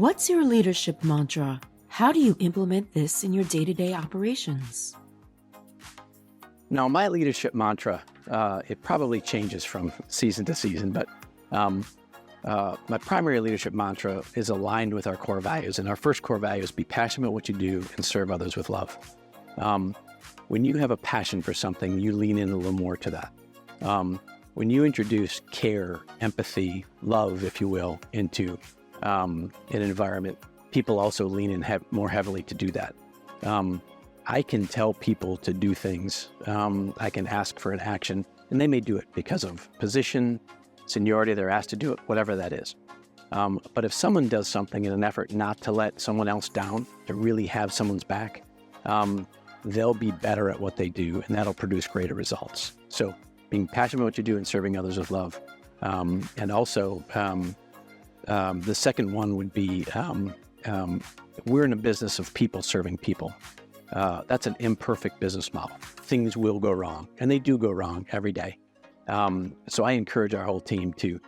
What's your leadership mantra? How do you implement this in your day-to-day operations? Now, my leadership mantra, it probably changes from season to season, but my primary leadership mantra is aligned with our core values. And our first core value is be passionate about what you do and serve others with love. When you have a passion for something, you lean in a little more to that. When you introduce care, empathy, love, if you will, into an environment, people also lean in more heavily to do that. I can tell people to do things. I can ask for an action, and they may do it because of position, seniority, they're asked to do it, whatever that is. But if someone does something in an effort not to let someone else down, to really have someone's back, they'll be better at what they do, and that'll produce greater results. So being passionate about what you do and serving others with love. And also, the second one would be, we're in a business of people serving people. That's an imperfect business model. Things will go wrong, and they do go wrong every day. So I encourage our whole team to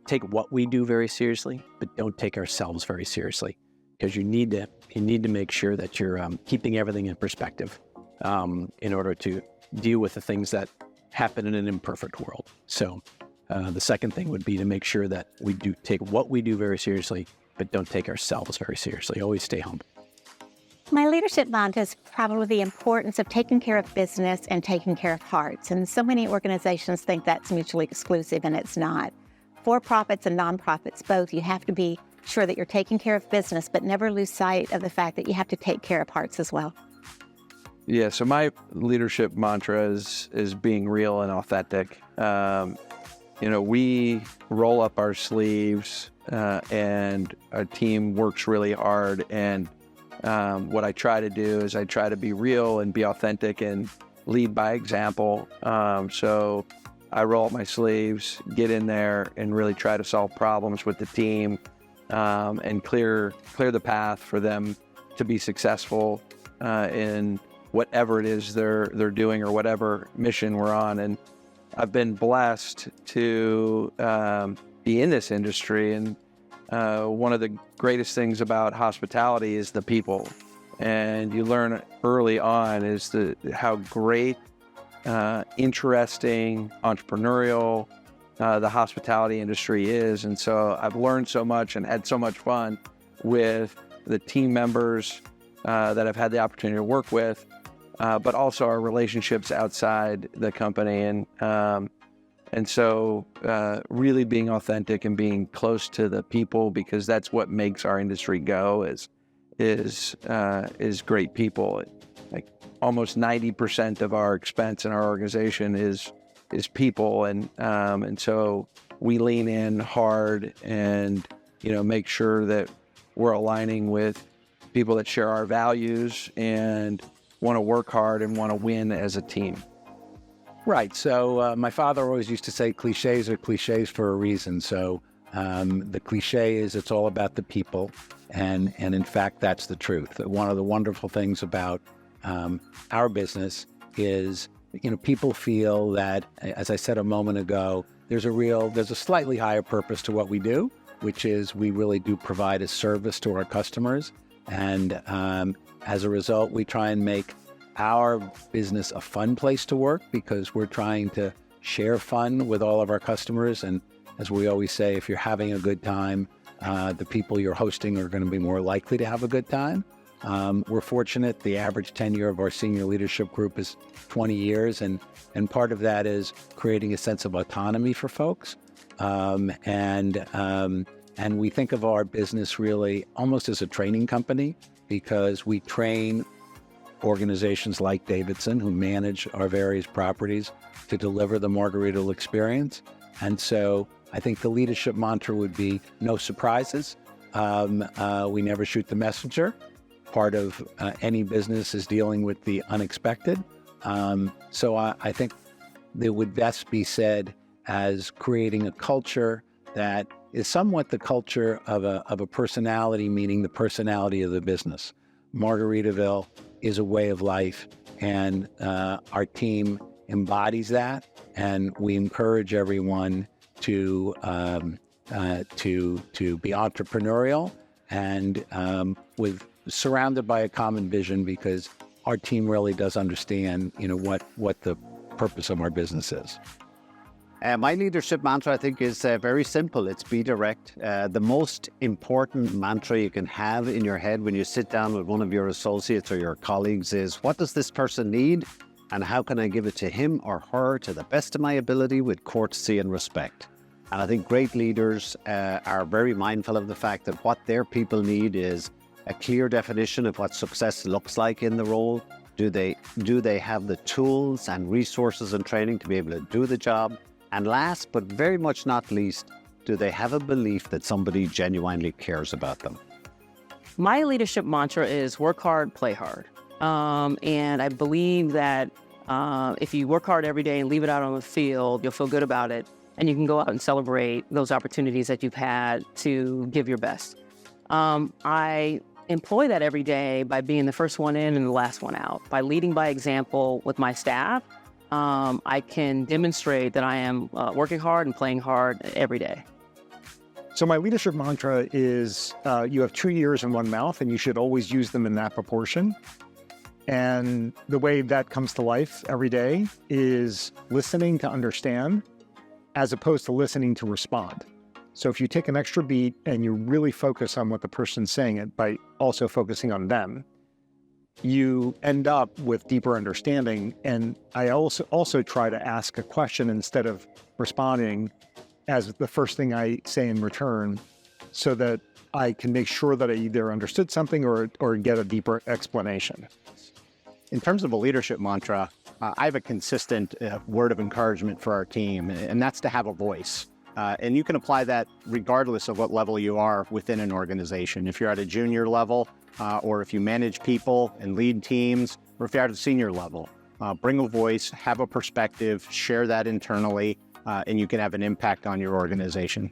take what we do very seriously, but don't take ourselves very seriously, because you need to make sure that you're keeping everything in perspective in order to deal with the things that happen in an imperfect world. So the second thing would be to make sure that we do take what we do very seriously, but don't take ourselves very seriously. Always stay humble. My leadership mantra is probably the importance of taking care of business and taking care of hearts. And so many organizations think that's mutually exclusive, and it's not. For-profits and nonprofits, both, you have to be sure that you're taking care of business, but never lose sight of the fact that you have to take care of hearts as well. Yeah, so my leadership mantra is being real and authentic. We roll up our sleeves and our team works really hard. And what I try to do is I try to be real and be authentic and lead by example. So I roll up my sleeves, get in there, and really try to solve problems with the team and clear the path for them to be successful in whatever it is they're doing or whatever mission we're on. And I've been blessed to be in this industry, and one of the greatest things about hospitality is the people. And you learn early on is how great, interesting, entrepreneurial the hospitality industry is. And so I've learned so much and had so much fun with the team members that I've had the opportunity to work with, but also our relationships outside the company. And so really being authentic and being close to the people, because that's what makes our industry go, is great people. Like almost 90% of our expense in our organization is people. And so we lean in hard and, make sure that we're aligning with people that share our values and want to work hard and want to win as a team. Right. So my father always used to say cliches are cliches for a reason. So the cliche is it's all about the people. And in fact, that's the truth. One of the wonderful things about our business is, people feel that, as I said a moment ago, there's a slightly higher purpose to what we do, which is we really do provide a service to our customers. And as a result, we try and make our business a fun place to work, because we're trying to share fun with all of our customers. And as we always say, if you're having a good time, the people you're hosting are going to be more likely to have a good time. We're fortunate. The average tenure of our senior leadership group is 20 years. And part of that is creating a sense of autonomy for folks. And we think of our business really almost as a training company, because we train organizations like Davidson, who manage our various properties, to deliver the Margaritaville experience. And so I think the leadership mantra would be no surprises. We never shoot the messenger. Part of any business is dealing with the unexpected. So I think it would best be said as creating a culture that is somewhat the culture of a personality, meaning the personality of the business. Margaritaville is a way of life, and our team embodies that, and we encourage everyone to be entrepreneurial, and with surrounded by a common vision, because our team really does understand, what the purpose of our business is. My leadership mantra, I think, is very simple. It's be direct. The most important mantra you can have in your head when you sit down with one of your associates or your colleagues is, what does this person need? And how can I give it to him or her to the best of my ability with courtesy and respect? And I think great leaders are very mindful of the fact that what their people need is a clear definition of what success looks like in the role. Do they have the tools and resources and training to be able to do the job? And last, but very much not least, do they have a belief that somebody genuinely cares about them? My leadership mantra is work hard, play hard. And I believe that if you work hard every day and leave it out on the field, you'll feel good about it. And you can go out and celebrate those opportunities that you've had to give your best. I employ that every day by being the first one in and the last one out. By leading by example with my staff, I can demonstrate that I am working hard and playing hard every day. So my leadership mantra is you have 2 ears and 1 mouth, and you should always use them in that proportion. And the way that comes to life every day is listening to understand as opposed to listening to respond. So if you take an extra beat and you really focus on what the person's saying it by also focusing on them, you end up with deeper understanding. And I also try to ask a question instead of responding as the first thing I say in return, so that I can make sure that I either understood something or get a deeper explanation. In terms of a leadership mantra, I have a consistent word of encouragement for our team, and that's to have a voice. And you can apply that regardless of what level you are within an organization. If you're at a junior level, or if you manage people and lead teams, or if you're at a senior level, bring a voice, have a perspective, share that internally, and you can have an impact on your organization.